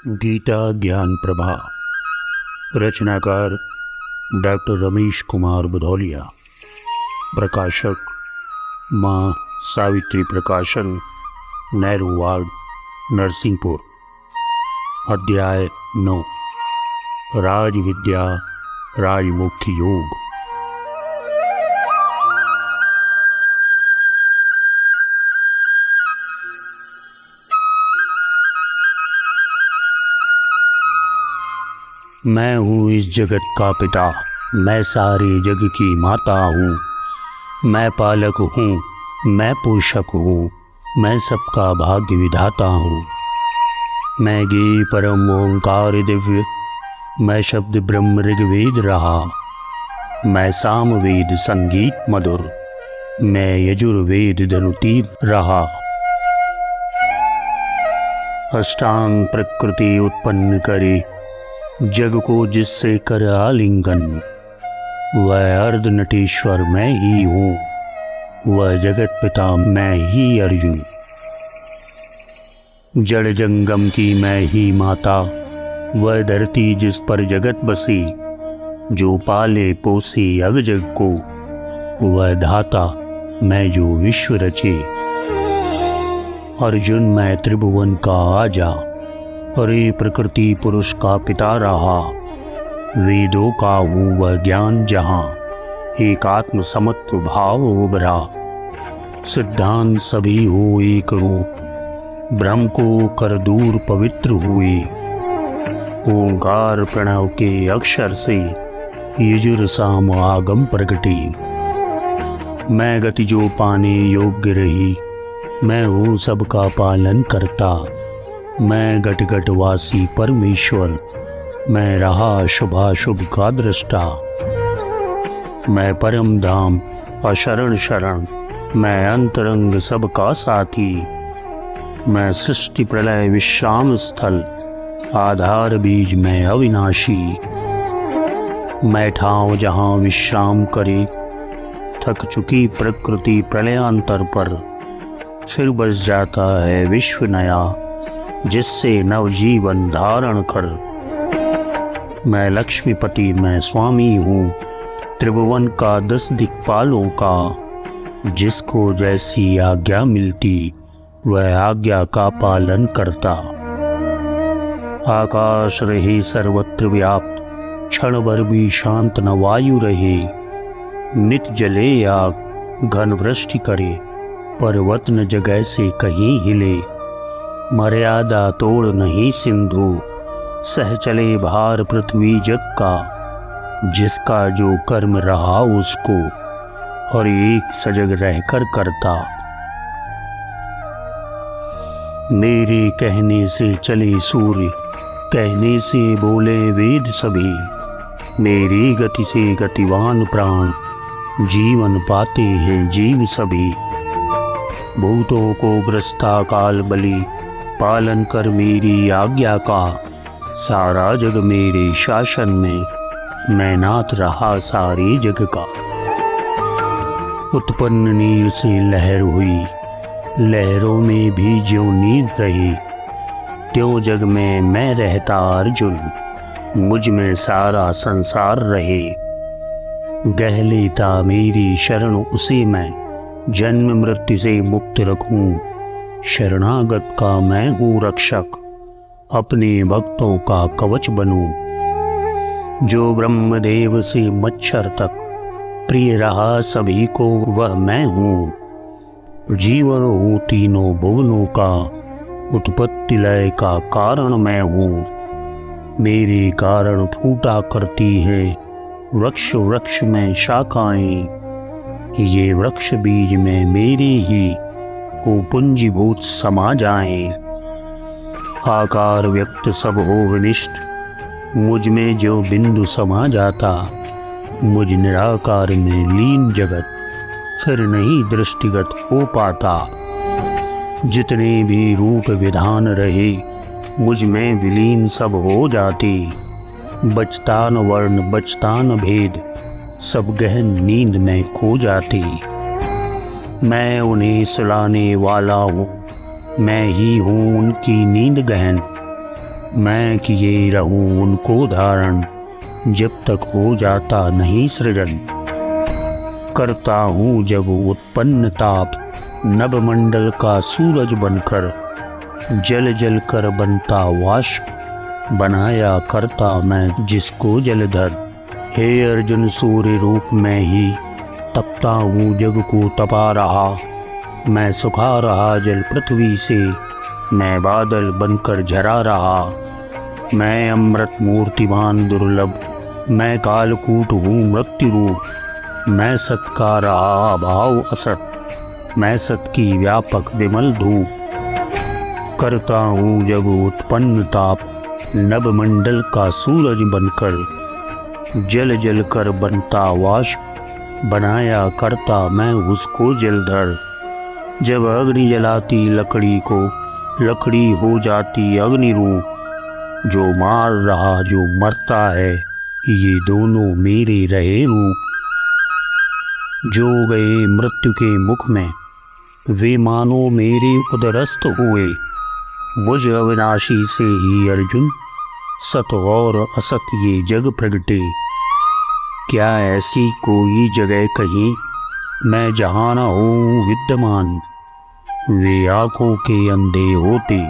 गीता ज्ञान प्रभा। रचनाकार डॉक्टर रमेश कुमार बुधौलिया। प्रकाशक माँ सावित्री प्रकाशन, नेहरू वार्ड, नरसिंहपुर। अध्याय 9। राज विद्या राजमुख्य योग। मैं हूँ इस जगत का पिता, मैं सारे जग की माता हूँ। मैं पालक हूँ, मैं पोषक हूँ, मैं सबका भाग्य विधाता हूँ। मैं गे परम ओंकार दिव्य, मैं शब्द ब्रह्म ऋग्वेद रहा। मैं सामवेद संगीत मधुर, मैं यजुर्वेद धनुतीर रहा। अष्टांग प्रकृति उत्पन्न करे, जग को जिससे कर आलिंगन। वह अर्ध नटेश्वर मैं ही हूँ, वह जगत पिता मैं ही अर्जुन। जड़ जंगम की मैं ही माता, वह धरती जिस पर जगत बसी। जो पाले पोसे अग जग को, वह धाता मैं जो विश्व रचे। अर्जुन मैं त्रिभुवन का आजा, अरे प्रकृति पुरुष का पिता रहा। वेदों का हूँ वह ज्ञान जहाँ, एक आत्म समत्व भाव उभरा। सिद्धांत सभी हो एक रूप, ब्रह्म को कर दूर पवित्र हुए। ओंकार प्रणव के अक्षर से, यजुर साम आगम प्रगटी। मैं गति जो पाने योग्य रही, मैं हूँ सबका पालन करता। मैं घट घट वासी परमेश्वर, मैं रहा शुभाशुभ का दृष्टा। मैं परम धाम अशरण शरण, मैं अंतरंग सबका साथी। मैं सृष्टि प्रलय विश्राम स्थल, आधार बीज मैं अविनाशी। मैं ठाव जहाँ विश्राम करे, थक चुकी प्रकृति प्रलयांतर पर। फिर बस जाता है विश्व नया, जिससे नवजीवन धारण कर। मैं लक्ष्मीपति मैं स्वामी हूँ, त्रिभुवन का 10 दिक्पालों का। जिसको जैसी आज्ञा मिलती, वह आज्ञा का पालन करता। आकाश रहे सर्वत्र व्याप्त, क्षण भर भी शांत न वायु रहे। नित जले आग घन वृष्टि करे, पर्वत न जगह से कहीं हिले। मर्यादा तोड़ नहीं सिंधु, सह चले भार पृथ्वी जग का। जिसका जो कर्म रहा उसको, और एक सजग रहकर करता। मेरे कहने से चले सूर्य, कहने से बोले वेद सभी। मेरी गति से गतिवान प्राण, जीवन पाते हैं जीव सभी। भूतों को ग्रस्ता काल बली, पालन कर मेरी आज्ञा का। सारा जग मेरे शासन में, मैं नाथ रहा सारे जग का। उत्पन्न नीर से लहर हुई, लहरों में भी ज्यों नीर रही। त्यों जग में मैं रहता अर्जुन, मुझ में सारा संसार रहे। गह लेता मेरी शरण उसे मैं, जन्म मृत्यु से मुक्त रखूं। शरणागत का मैं हूँ रक्षक, अपने भक्तों का कवच बनूं। जो ब्रह्मदेव से मच्छर तक, प्रिय रहा सभी को वह मैं हूँ। जीवन हूँ तीनों भुवनों का, उत्पत्ति लय का कारण मैं हूँ। मेरे कारण फूटा करती है वृक्ष वृक्ष में शाखाएं। ये वृक्ष बीज में मेरे ही को पुंजीभूत समा जाएं। आकार व्यक्त सब हो विनिष्ट, मुझ में जो बिंदु समा जाता। मुझ निराकार में लीन जगत, फिर नहीं दृष्टिगत हो पाता। जितने भी रूप विधान रहे, मुझ में विलीन सब हो जाते। बचता न वर्ण बचता न भेद, सब गहन नींद में खो जाते। मैं उन्हें सुलाने वाला हूँ, मैं ही हूँ उनकी नींद गहन। मैं किए रहूं उनको धारण, जब तक हो जाता नहीं सृजन। करता हूँ जब उत्पन्न ताप, नभ मंडल का सूरज बनकर। जल जल कर बनता वाष्प, बनाया करता मैं जिसको जलधर। हे अर्जुन सूर्य रूप में ही, तपता हूँ जग को तपा रहा। मैं सुखा रहा जल पृथ्वी से, मैं बादल बनकर झरा रहा। मैं अमृत मूर्तिमान दुर्लभ, मैं कालकूट हूँ मृत्यु रूप। मैं सत का रहा अभाव असत, मैं सत की व्यापक विमल धूप। करता हूँ जब उत्पन्न ताप, नभ मंडल का सूरज बनकर। जल जल कर बनता वाष्प, बनाया करता मैं उसको जलधर। जब अग्नि जलाती लकड़ी को, लकड़ी हो जाती अग्नि रूप। जो मार रहा जो मरता है, ये दोनों मेरे रहे रूप। जो गए मृत्यु के मुख में, वे मानो मेरे उदरस्त हुए। मुझ अविनाशी से ही अर्जुन, सत और असत ये जग प्रगटे। क्या ऐसी कोई जगह कहीं, मैं जहाँ न हूँ विद्यमान। वे आँखों के अंधे होते,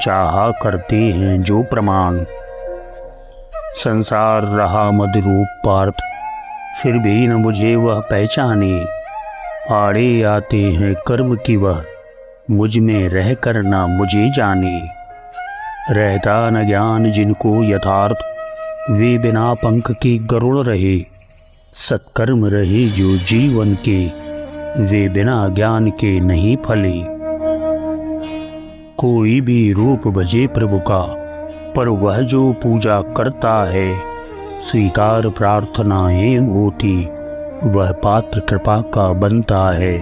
चाहा करते हैं जो प्रमाण। संसार रहा मदरूप पार्थ, फिर भी न मुझे वह पहचाने। आड़े आते हैं कर्म की वह, मुझ में रह कर ना मुझे जाने। रहता न ज्ञान जिनको यथार्थ, वे बिना पंख के गरुड़ रहे। सत्कर्म रहे जो जीवन के, वे बिना ज्ञान के नहीं फले। कोई भी रूप भजे प्रभु का, पर वह जो पूजा करता है। स्वीकार प्रार्थनाएं होती, वह पात्र कृपा का बनता है।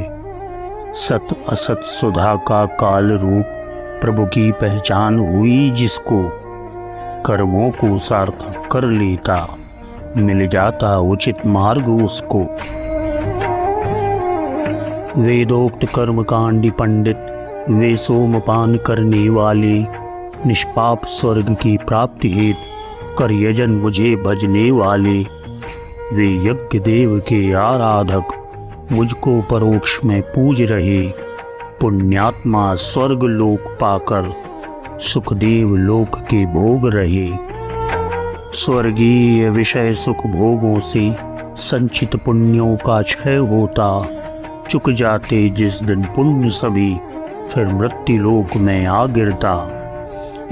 सत असत सुधा का काल रूप, प्रभु की पहचान हुई जिसको। कर्मों को सार्थक कर लेता, मिल जाता उचित मार्ग उसको। वेदोक्त कर्म कांडी पंडित, वे सोमपान करने वाले। निष्पाप स्वर्ग की प्राप्ति हेतु, कर यजन मुझे भजने वाले। वे यज्ञ देव के आराधक, मुझको परोक्ष में पूज रहे। पुण्यात्मा स्वर्ग लोक पाकर, सुखदेव लोक के भोग रहे। स्वर्गीय विषय सुख भोगों से, संचित पुण्यों का क्षय होता। चुक जाते जिस दिन पुण्य सभी, फिर मृत्यु लोक में आ गिरता।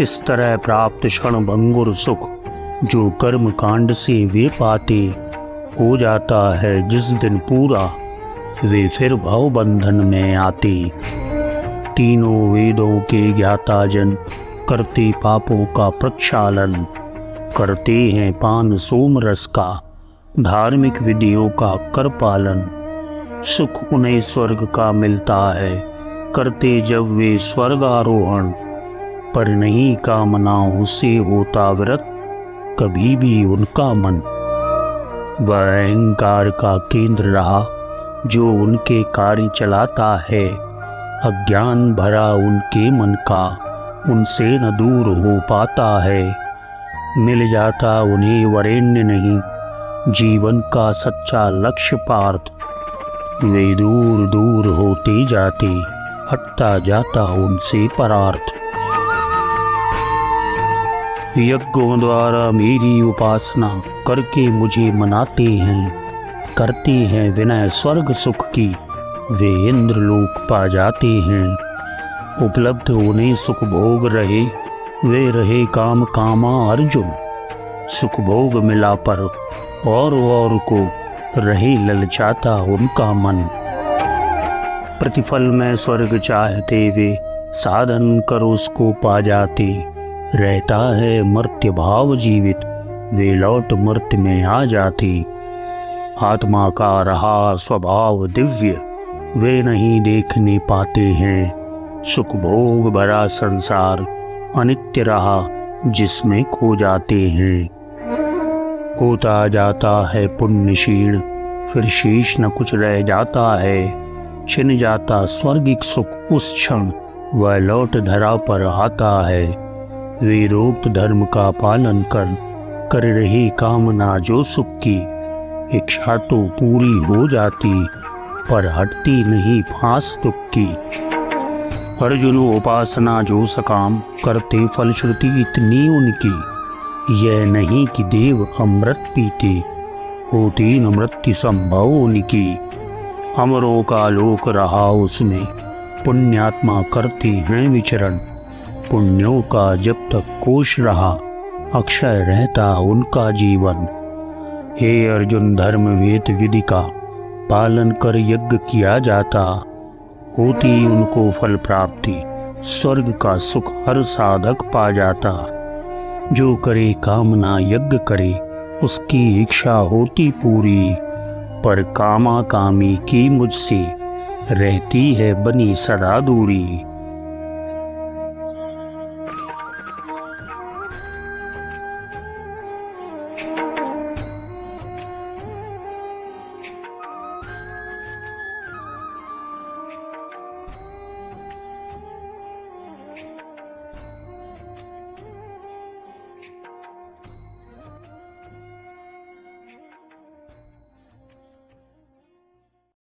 इस तरह प्राप्त क्षण भंगुर सुख, जो कर्म कांड से वे पाते। हो जाता है जिस दिन पूरा, वे फिर भव बंधन में आते। तीनों वेदों के ज्ञाता जन, करते पापों का प्रक्षालन। करते हैं पान सोम रस का, धार्मिक विधियों का कर पालन। सुख उन्हें स्वर्ग का मिलता है, करते जब वे स्वर्ग आरोहण। पर नहीं कामनाओं से होता व्रत, कभी भी उनका मन। वह अहंकार का केंद्र रहा, जो उनके कार्य चलाता है। अज्ञान भरा उनके मन का, उनसे न दूर हो पाता है। मिल जाता उन्हें वरेण्य नहीं, जीवन का सच्चा लक्ष्य पार्थ। वे दूर दूर होते जाते, हटता जाता उनसे परार्थ। यज्ञों द्वारा मेरी उपासना, करके मुझे मनाते हैं। करते हैं विनय स्वर्ग सुख की, वे इंद्र लोक पा जाते हैं। उपलब्ध उन्हें सुख भोग रहे, वे रहे काम कामा अर्जुन। सुख भोग मिला पर और को, रहे ललचाता उनका मन। प्रतिफल में स्वर्ग चाहते वे, साधन कर उसको पा जाते। रहता है मर्त्य भाव जीवित, वे लौट मर्त्य में आ जाती। आत्मा का रहा स्वभाव दिव्य, वे नहीं देखने पाते हैं। सुख भोग भरा संसार, अनित्य रहा जिसमें खो जाते हैं। होता जाता है पुण्य क्षीण, फिर शेष न कुछ रह जाता है। छिन जाता स्वर्गिक सुख उस क्षण, वह लौट धरा पर आता है। वेदोक्त धर्म का पालन कर रहे कामना जो सुख की, इच्छा तो पूरी हो जाती पर हटती नहीं फांस दुख की। अर्जुन उपासना जो सकाम करते फलश्रुति इतनी उनकी, यह नहीं कि देव अमृत पीते होती न मृत्यु संभव उनकी। अमरों का लोक रहा उसमें पुण्यात्मा करते हैं विचरण, पुण्यों का जब तक कोश रहा अक्षय रहता उनका जीवन। हे अर्जुन धर्म वेद विधि का पालन कर यज्ञ किया जाता, होती उनको फल प्राप्ति स्वर्ग का सुख हर साधक पा जाता। जो करे कामना यज्ञ करे उसकी इच्छा होती पूरी, पर कामा कामी की मुझसे रहती है बनी सदा दूरी।